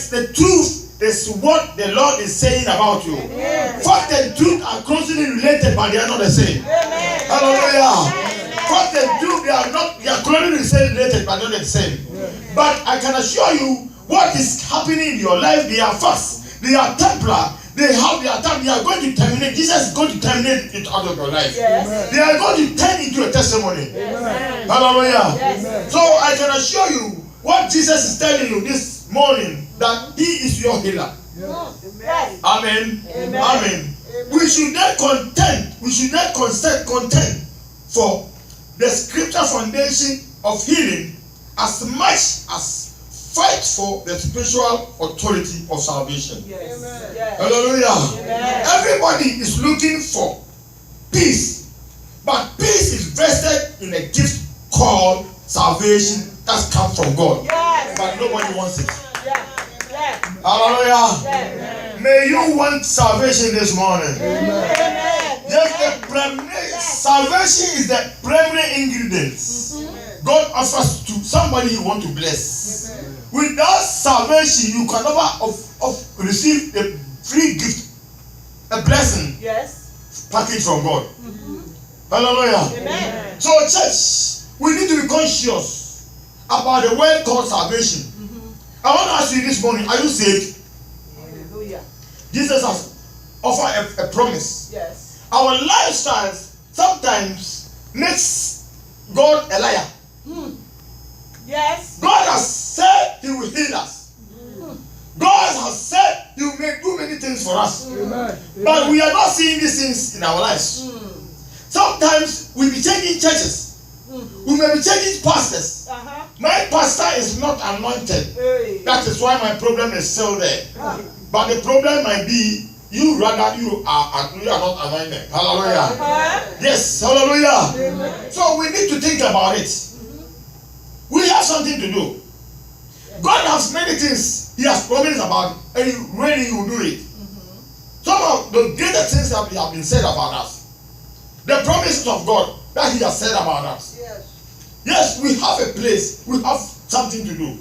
Yes, the truth is what the Lord is saying about you. Fact and truth are closely related, but they are not the same. Hallelujah. Fact and truth, they are closely related, but not the same. But I can assure you, what is happening in your life, they are facts, they are temporal. They have their time. They are going to terminate. Jesus is going to terminate it out of your life. Yes. They are going to turn into a testimony. Amen. Hallelujah. Yes. So I can assure you what Jesus is telling you this morning, that He is your healer. Yes. Amen. Amen. Amen. We should not content. We should not content for the scripture foundation of healing as much as fight for the spiritual authority of salvation. Yes. Yes. Hallelujah. Amen. Everybody is looking for peace, but peace is vested in a gift called salvation that comes from God. Yes. But nobody wants it. Yes. Yes. Hallelujah. Yes. May you want salvation this morning. Amen. Yes, salvation is the primary ingredient God offers to somebody He wants to bless. Without salvation, you can never receive a free gift, a blessing, package from God. Hallelujah. Amen. So, church, we need to be conscious about the word called salvation. I want to ask you this morning: are you saved? Hallelujah. Jesus has offered a promise. Yes. Our lifestyles sometimes makes God a liar. Yes. God has said He will heal us. God has said He will do many things for us. Amen. But we are not seeing these things in our lives. Sometimes we be changing churches. We may be changing pastors. My pastor is not anointed. That is why my problem is still there. But the problem might be you are not anointed. Hallelujah. Yes, hallelujah. Amen. So we need to think about it. We have something to do. God has many things He has promised about, and He will do it. Some of the greatest things that have been said about us, the promises of God that He has said about us. Yes, we have a place, we have something to do.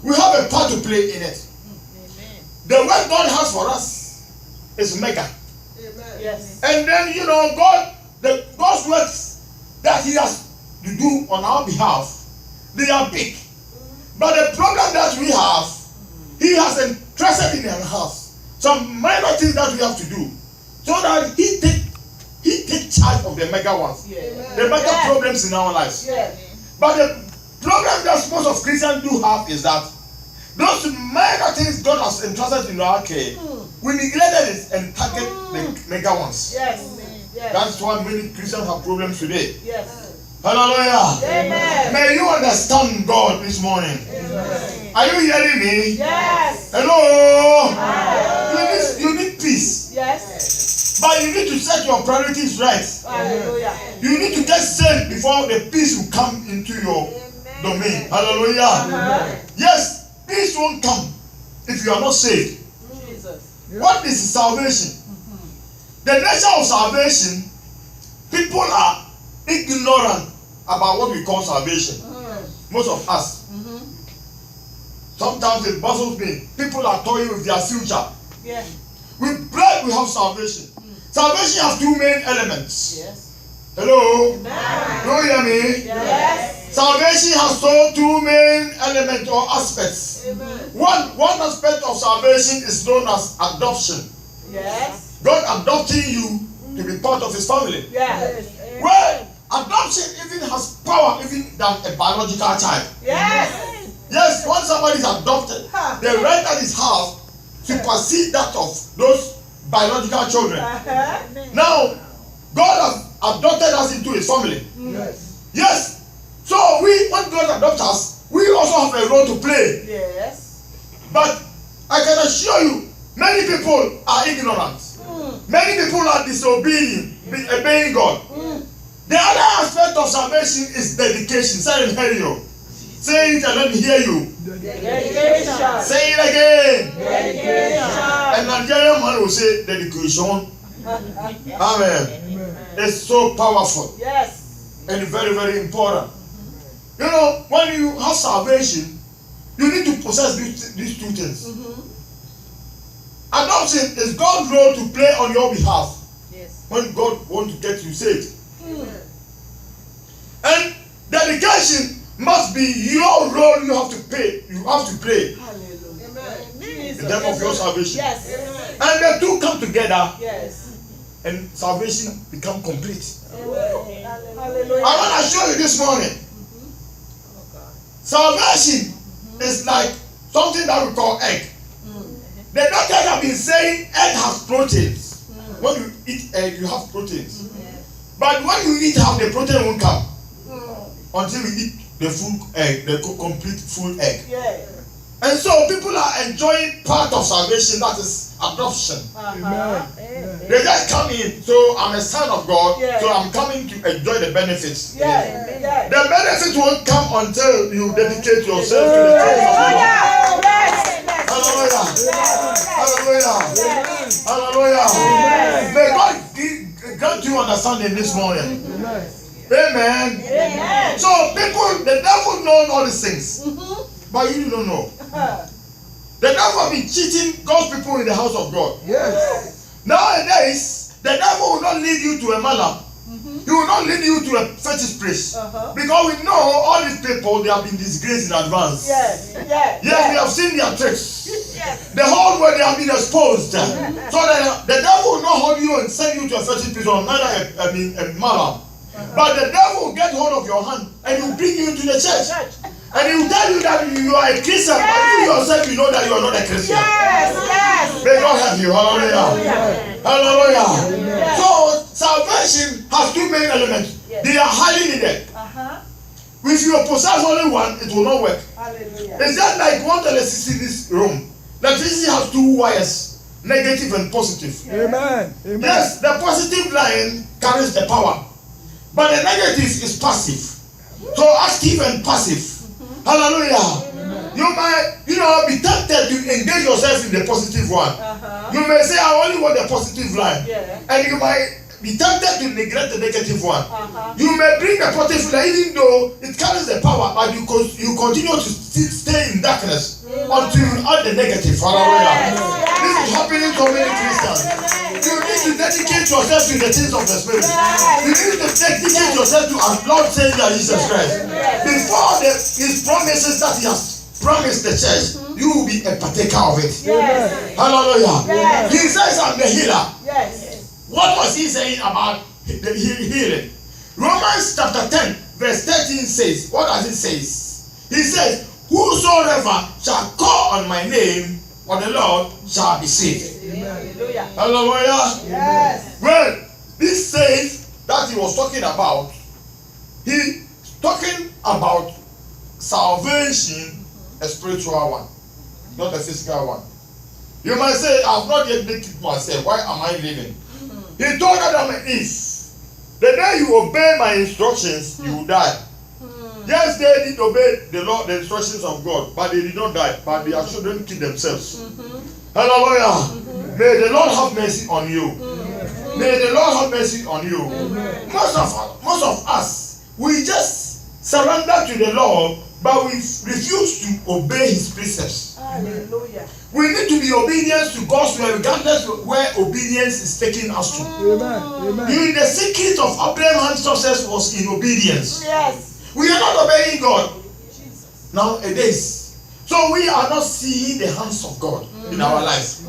We have a part to play in it. The work God has for us is mega. Yes. And then God's works that He has to do on our behalf, they are big. But the problem that we have, He has entrusted in our house some minor things that we have to do, so that He take charge of the mega ones, the mega problems in our lives. But the problem that most of Christians do have is that those minor things God has entrusted in our care, we neglected it and target the mega ones. That's why many Christians have problems today. Hallelujah. Amen. May you understand God this morning. Amen. Are you hearing me? Yes. Hello. Yes. You need peace. Yes. But you need to set your priorities right. Hallelujah. You need to get saved before the peace will come into your domain. Hallelujah. Yes, peace won't come if you are not saved. Jesus. What is salvation? The nature of salvation, people are ignorant about what we call salvation. Most of us. Sometimes it puzzles me. People are toying with their future. With blood we have salvation. Salvation has two main elements. Hello? Do you hear me? Yes. Salvation has two main elements or aspects. One aspect of salvation is known as adoption. Yes. God adopting you to be part of His family. Yes. Well, adoption even has power even than a biological child. Yes. Yes, once somebody is adopted, the right that is have supersede that of those biological children. Now, God has adopted us into His family. Yes. So when God adopts us, we also have a role to play. Yes. But I can assure you, many people are ignorant. Many people are disobeying, obeying God. The other aspect of salvation is dedication. Say it, hear you. Say it and let me hear you. Dedication. Say it again. Dedication. And Nigerian man will say dedication. Amen. It's so powerful. Yes. And very, very important. When you have salvation, you need to possess these two things. Adoption is God's role to play on your behalf. Yes. When God wants to get you saved. And dedication must be your role you have to play. You have to play. Hallelujah. In terms of your salvation. Yes. And the two come together Yes. and salvation become complete. Hallelujah. I want to show you this morning. Salvation is like something that we call egg. The doctors have been saying egg has proteins. When you eat egg, you have proteins. But when you eat half, the protein won't come until you eat the full egg, the complete full egg. Yeah. And so people are enjoying part of salvation, that is adoption. They just come in, so I'm a son of God, so I'm coming to enjoy the benefits. Yeah. The benefits won't come until you dedicate yourself to the things of God. Hallelujah. Hallelujah. Hallelujah. May God grant you understanding this morning. Amen. So people, the devil knows all these things, but you don't know. The devil has been cheating God's people in the house of God. Nowadays, the devil will not lead you to a malam. He will not lead you to a fetish place. Because we know all these people, they have been disgraced in advance. Yes, we have seen their tricks. The whole world, they have been exposed. So that the devil will not hold you and send you to a fetish place or neither a malam. But the devil will get hold of your hand and he will bring you into the church. And he will tell you that you are a Christian, but you yourself, you know that you are not a Christian. May God help you. Hallelujah. Hallelujah. So salvation has two main elements. They are highly needed. If you possess only one, it will not work. It's just like one electricity in this room. Electricity has two wires, negative and positive. Amen. Yes, the positive line carries the power, but the negative is passive. So active and passive. Hallelujah. You might, be tempted to engage yourself in the positive one. You may say, I only want the positive line. And you might be tempted to neglect the negative one. You may bring the positive line, even though it carries the power, but you continue to stay in darkness until you add the negative. Hallelujah. This is happening to many Christians. You need to dedicate yourself to the things of the Spirit. You need to dedicate yourself to our Lord Savior Jesus Christ. Before his promises that he has promised the church, you will be a partaker of it. Hallelujah. He says, I'm the healer. What was he saying about the healing? Romans chapter 10 verse 13 says, what does it say? He says, whosoever shall call on my name of the Lord shall be saved. Hallelujah. Well, this says that he was talking about, he talking about salvation, a spiritual one, not a physical one. You might say, I have not yet made it myself. Why am I living? He told Adam and Eve, the day you obey my instructions, you will die. Yes, they did obey the law, the instructions of God, but they did not die, but their children killed themselves. Hallelujah. May the Lord have mercy on you. May the Lord have mercy on you. Most of us, we just surrender to the Lord, but we refuse to obey his precepts. Hallelujah. We need to be obedient to God's will, regardless of where obedience is taking us to. The secret of Abraham's success was in obedience. We are not obeying God nowadays. So we are not seeing the hands of God in our lives.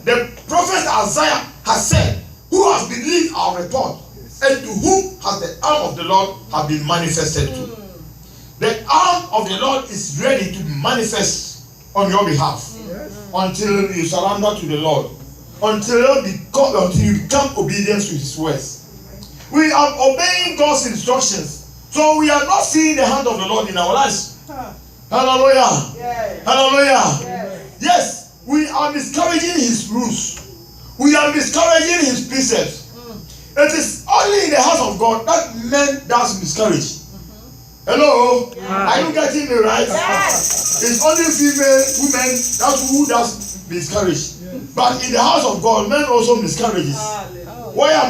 The prophet Isaiah has said, who has believed our report, and to whom has the arm of the Lord have been manifested to. The arm of the Lord is ready to manifest on your behalf until you surrender to the Lord, until you become obedient to his words. We are obeying God's instructions, so we are not seeing the hand of the Lord in our lives. Hallelujah. Hallelujah. Yes, we are miscarrying his rules. We are miscarrying his precepts. It is only in the house of God that men does miscarriage. Hello? Are you getting me right? It's only female women who does miscarriage. But in the house of God, men also miscarriages. Why am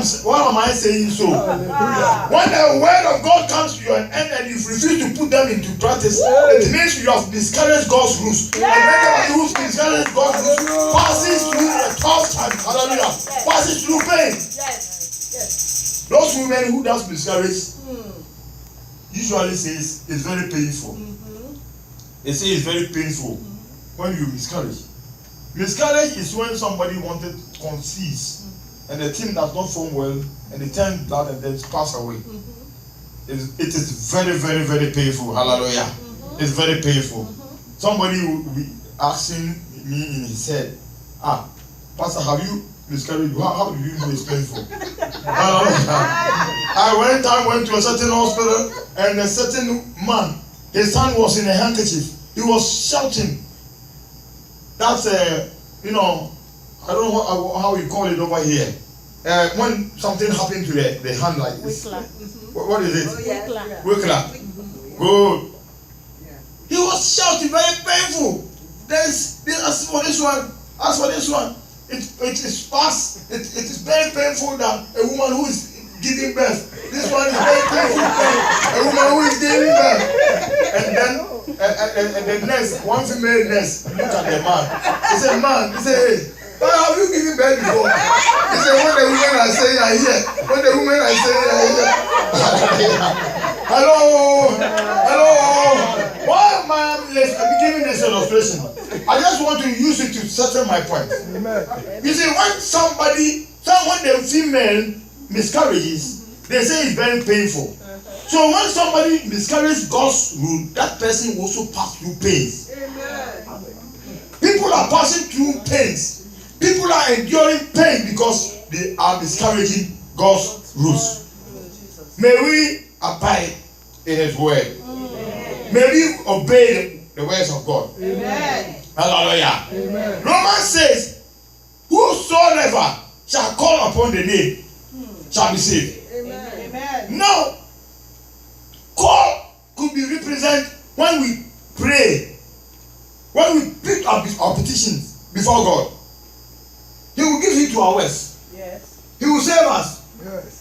I saying so? When the word of God comes to your end and you refuse to put them into practice, it means you have discouraged God's rules. And whenever you discourage God's rules, passes through a tough time, hallelujah, passes through pain. Those women who does miscarriage usually says it's very painful. They say it's very painful when you miscarriage. Miscarriage is when somebody wanted to conceive and the thing does not form well and they turn blood and then pass away. It is very, very, very painful. Hallelujah. It's very painful. Somebody will be asking me in his head, Pastor, have you miscarried? How do you know it's painful? I went to a certain hospital and a certain man, his son was in a handkerchief. He was shouting. That's I don't know how you call it over here. When something happened to the hand like this. What is it? Wickler. Good. He was shouting, very painful. As for this one, it is fast. It is very painful that a woman who is giving birth. This one is very painful. A woman who is giving birth. And the nurse, one female nurse, look at the man. He said, hey, have you given birth before? He said, when the women are saying I hear. When the women are saying I hear. Hello. Why am I giving this illustration? I just want to use it to settle my point. You see, when the female miscarriages, they say it's very painful. So when somebody miscarries God's rule, that person also passes through pains. People are passing through pains. People are enduring pain because they are miscarrying God's rules. May we abide in His word. May we obey the words of God. Hallelujah. Romans says, whosoever shall call upon the name shall be saved. Now, call could be represented when we pray, when we pick up our petitions before God. He will give heed to our words. He will save us.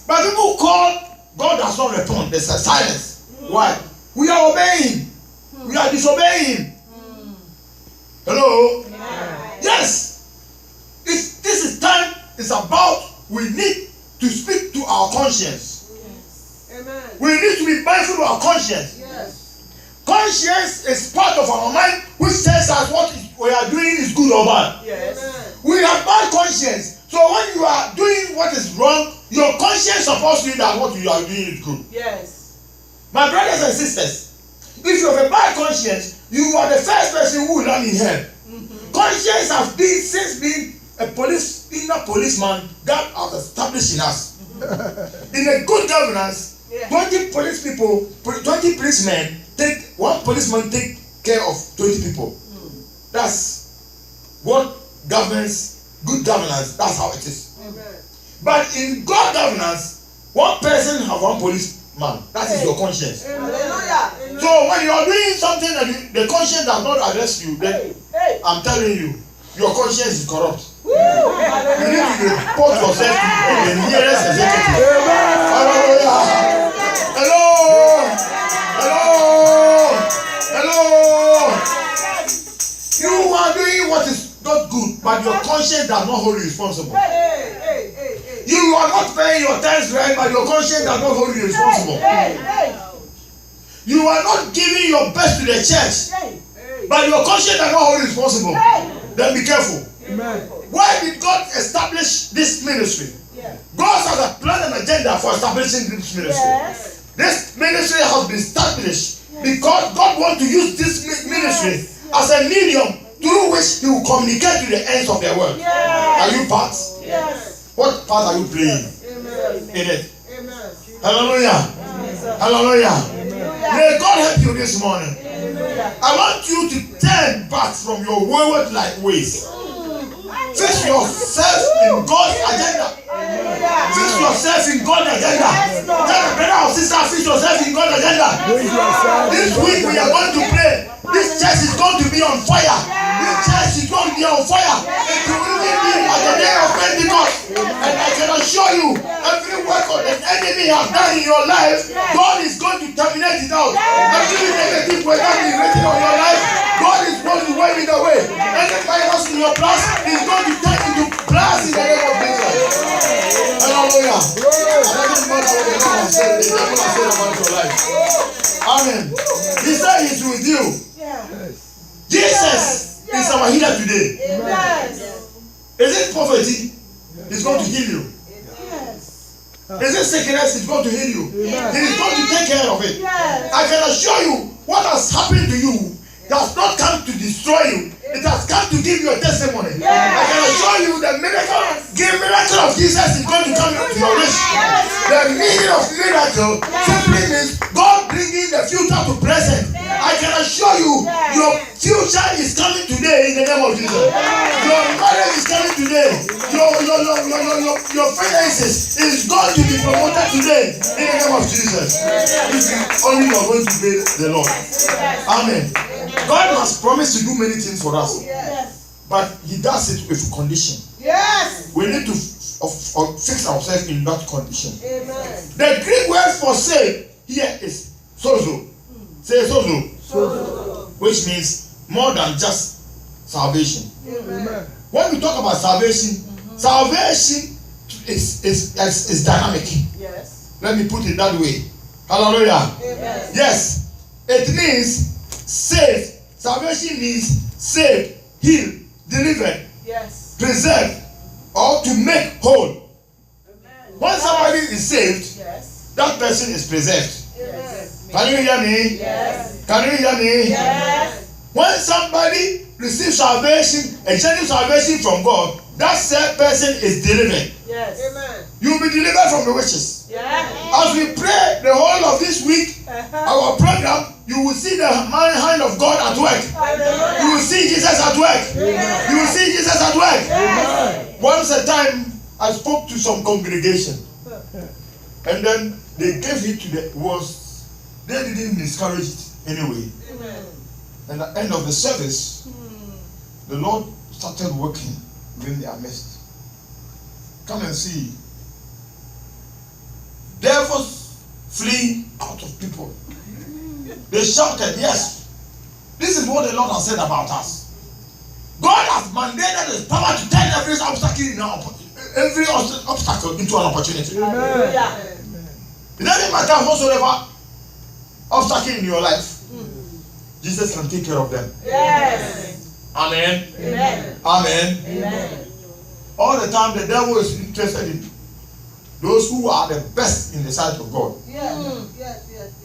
But people call, God does not respond. There's a silence. Why? We are obeying. We are disobeying. Hello? Yes. This is time. It's about we need to speak to our conscience. We need to be mindful of our conscience. Conscience is part of our mind which tells us what we are doing is good or bad. We have bad conscience. So when you are doing what is wrong, your conscience supposed to be that what you are doing is good. My brothers and sisters, if you have a bad conscience, you are the first person who will land in hell. Conscience has been since being a inner policeman that has established in us. In a good governance, 20 policemen one policeman take care of 20 people. That's what governs good governance. That's how it is. But in God governance, one person have one policeman. That is your conscience. So when you are doing something that the conscience does not address you, then I'm telling you, your conscience is corrupt. You need to report yourself to the nearest executive. Hello. You are doing what is not good, but your conscience does not hold you responsible. You are not paying your tithes right, but your conscience does not hold you responsible. You are not giving your best to the church, but your conscience does not hold you responsible. Then be careful. Why did God establish this ministry? God has a plan and agenda for establishing this ministry. This ministry has been established because God wants to use this ministry as a medium through which He will communicate to the ends of the world. Are you part? What part are you playing in it? Hallelujah. Hallelujah. May God help you this morning. I want you to turn back from your wayward like ways. Fix yourself in God's agenda. Fix yourself in God's agenda. Tell a brother or sister, fix yourself in God's agenda. This week we are going to pray. This church is going to be on fire. This church is going to be on fire. It will even be at the day of Pentecost. And I can assure you, every work of the enemy has done in your life, God is going to terminate it out. Every negative word that is written on your life, God is going to wave it away. Any virus in your plus is going to turn into plus in the name of Jesus. Hallelujah. And that is what the Lord has said. The devil has said about your life. Amen. He said he's with you. Jesus is our healer today. Is it poverty? He's going to heal you. Is it sickness? He's going to heal you. He is going to take care of it. I can assure you, what has happened to you does not come to destroy you. It has come to give you a testimony. I can assure you the miracle of Jesus is going to come to your wish. The meaning of miracle simply means God bringing the future to present. I can assure you, your future is coming today in the name of Jesus. Your marriage is coming today. Your finances is going to be promoted today in the name of Jesus. If you only are going to obey the Lord. Amen. God has promised to do many things for us, but He does it with condition. We need to fix ourselves in that condition. The Greek word for save here is sozo. Say sozo, which means more than just salvation. When we talk about salvation, salvation is dynamic. Let me put it that way. Hallelujah. Yes, it means save. Salvation means save, heal, deliver, preserve, or to make whole. When somebody is saved, that person is preserved. Can you hear me? Can you hear me? When somebody receives salvation, a genuine salvation from God, that said person is delivered. You will be delivered from the witches. As we pray the whole of this week, our program, you will see the hand of God at work. You will see Jesus at work. You will see Jesus at work. Once a time, I spoke to some congregation, and then they gave it to the worst. They didn't discourage it anyway. And at the end of the service, the Lord started working within their midst. Come and see. Devils flee out of people. They shouted, yes, this is what the Lord has said about us. God has mandated His power to turn every obstacle into an opportunity. It doesn't matter whatsoever obstacle in your life, Jesus can take care of them. Amen. Amen. All the time the devil is interested in those who are the best in the sight of God.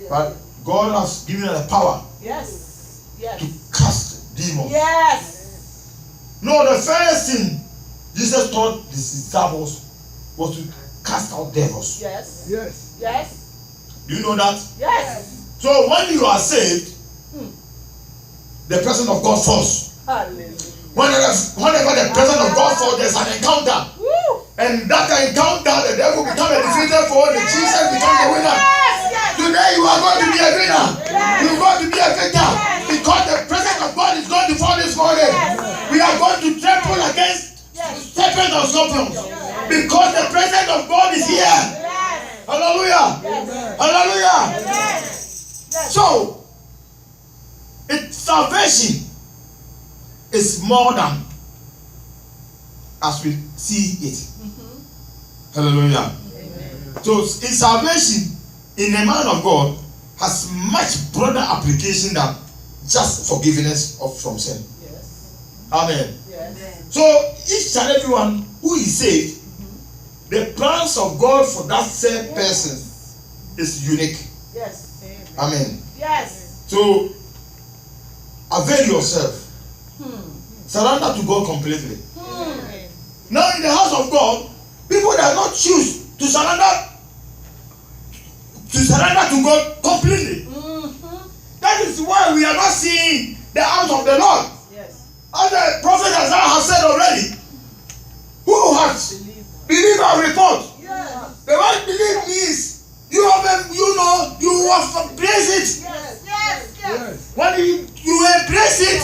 But God has given us the power to cast demons. No, the first thing Jesus taught the disciples was to cast out devils. Do you know that? So when you are saved, the presence of God falls. Whenever the presence of God falls, there's an encounter. And that encounter, the devil becomes a defeated foe, the Jesus becomes the winner. Today you are going to be a winner. You are going to be a victor. Because the presence of God is going to fall this morning. We are going to trample against serpents and scorpions. Because the presence of God is here. Hallelujah. Hallelujah. So, salvation is more than as we see it. Hallelujah. So, in salvation, in the man of God, has much broader application than just forgiveness from sin. Amen. So, each and everyone who is saved, the plans of God for that same person is unique. Amen. So, avail yourself. Surrender to God completely. Now, in the house of God, people that not choose to surrender to God completely. That is why we are not seeing the house of the Lord. As the prophet has said already, who has believed our report? The word believe means you have embraced it. When you embrace it,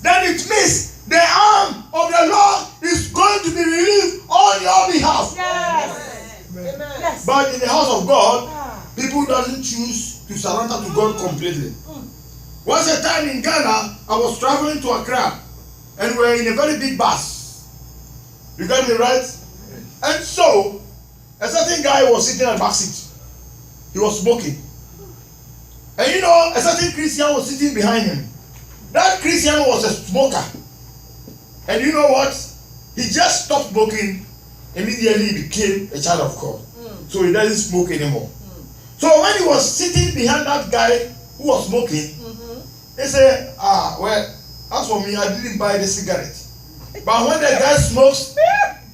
then it means the arm of the Lord is going to be released on choose to surrender to God completely. Once a time in Ghana, I was traveling to Accra, and we were in a very big bus. You got me right? And so, a certain guy was sitting in the back seat. He was smoking. And you know, a certain Christian was sitting behind him. That Christian was a smoker. And you know what? He just stopped smoking. Immediately he became a child of God. So he doesn't smoke anymore. So when he was sitting behind that guy who was smoking, he said, well, as for me, I didn't buy the cigarette. But when the guy smokes,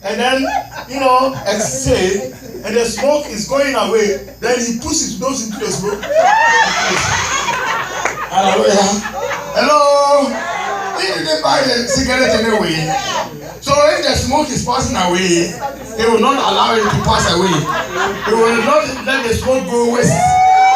and then, you know, exhale, and the smoke is going away, then he puts his nose into the smoke. Hallelujah. Hello? He didn't buy the cigarette anyway. So if the smoke is passing away, he will not allow it to pass away. He will not let the smoke go waste.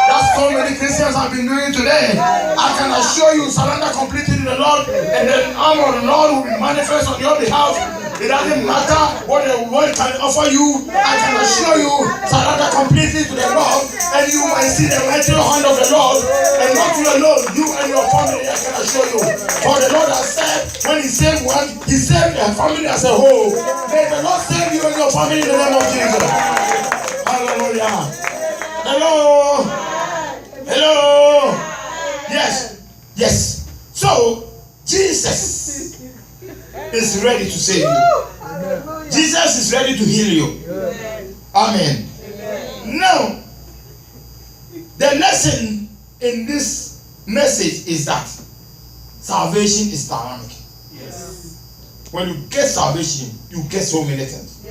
That's so many Christians have been doing today. I can assure you, surrender completely to the Lord, and the arm of the Lord will be manifest on your behalf. It doesn't matter what the world can offer you. I can assure you, surrender completely to the Lord, and you might see the mighty hand of the Lord, and not you alone, you and your family. I can assure you. For the Lord has said, when He saved one, He saved the family as a whole. May the Lord save you and your family in the name of Jesus. Hallelujah. Hello. Hello. Yes. Yes. So Jesus is ready to save you. Jesus is ready to heal you. Amen. Now, the lesson in this message is that salvation is dynamic. When you get salvation, you get so many things.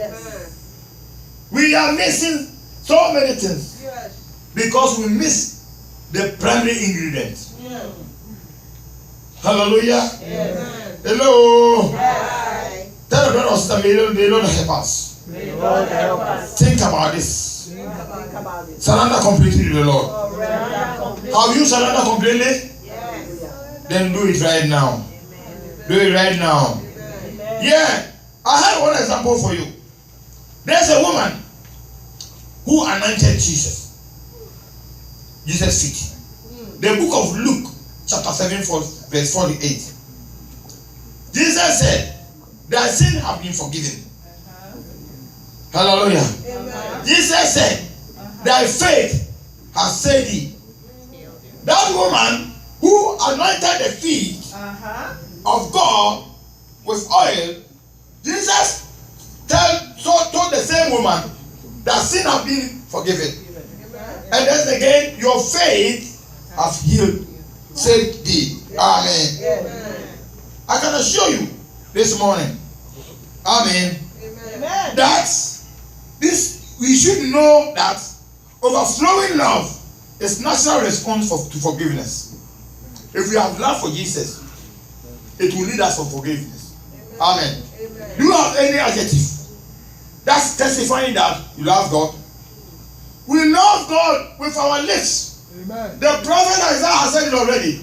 We are missing so many things because we miss the primary ingredient. Hallelujah. Hello. Tell the brother or sister, may the Lord help us. Think about this. Surrender completely to the Lord. Have you surrendered completely? Then do it right now. Do it right now. Yeah. I have one example for you. There's a woman who anointed Jesus. Jesus' feet. The book of Luke, chapter 7, verse 48. Jesus said, thy sins have been forgiven. Hallelujah. Jesus said, thy faith has saved thee. That woman who anointed the feet of God with oil, Jesus told the same woman that sin have been forgiven. And then again, your faith has healed, saved thee. Amen. I can assure you this morning, amen, that this we should know that overflowing love is natural response to forgiveness. If we have love for Jesus, it will lead us for forgiveness. Amen. Do you have any adjective that's testifying that you love God? We love God with our lips. Amen. The prophet Isaiah has said it already.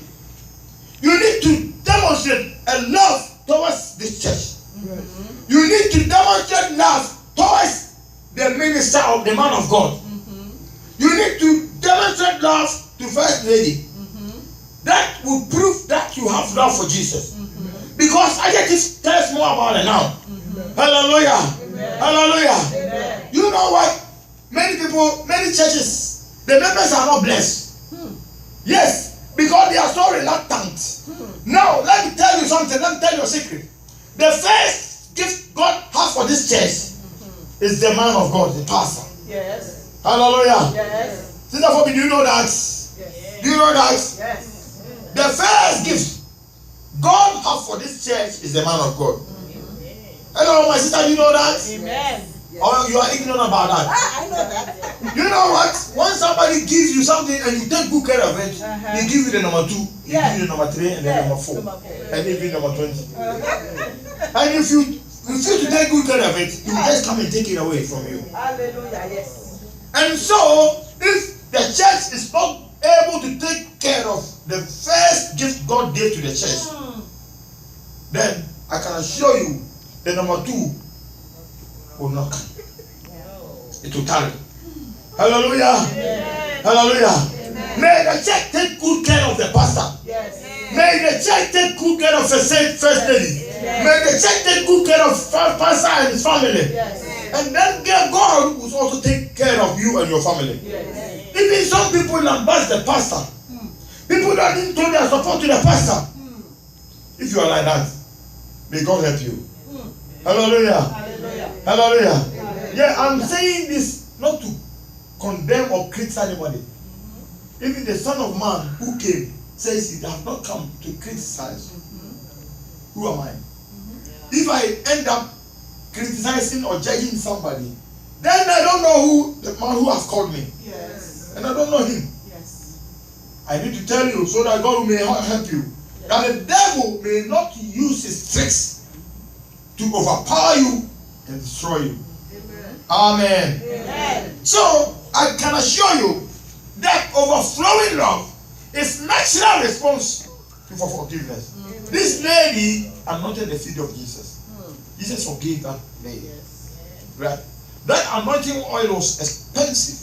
You need to demonstrate a love towards this church. Mm-hmm. You need to demonstrate love towards the minister of the man of God. Mm-hmm. You need to demonstrate love to First Lady. Mm-hmm. That will prove that you have love for Jesus. Mm-hmm. Because adjective tells more about it now. Mm-hmm. Hallelujah. Amen. Hallelujah. Amen. You know what? Many people, many churches, the members are not blessed. Yes, because they are so reluctant. Now, let me tell you something. Let me tell you a secret. The first gift God has for this church is the man of God, the pastor. Yes. Hallelujah. Yes. Sister Phoebe, do you know that? Yes. Do you know that? Yes. The first gift God has for this church is the man of God. Hello, my sister, do you know that? Amen. Or you are ignorant about that? I know that. You know what? Once somebody gives you something and you take good care of it, they give you the number 2, they give you the number 3, and then number 4, and even number 20. And if you refuse to take good care of it, you will just come and take it away from you. Hallelujah, yes. And so, if the church is not able to take care of the first gift God gave to the church, then I can assure you the number 2 will not come. It will tarry. Hallelujah. Hallelujah. May the church take good care of the pastor. Yes. May the church take good care of the first lady. May the church take good care of pastor and his family. Yes. And then God will also take care of you and your family. Yes. Even some people lambast the pastor. People don't even throw their support to the pastor. If you are like that, may God help you. Hallelujah. Hallelujah. Hallelujah. Yeah, I'm saying this not to condemn or criticize anybody. Even the Son of Man who came says he has not come to criticize. Who am I? If I end up criticizing or judging somebody, then I don't know who the man who has called me. Yes. And I don't know him. Yes. I need to tell you so that God may help you. That the devil may not use his tricks to overpower you and destroy you. Amen. Amen. So I can assure you that overflowing love is natural response to forgiveness. This lady anointed the feet of Jesus. Jesus forgave that lady. Right? That anointing oil was expensive.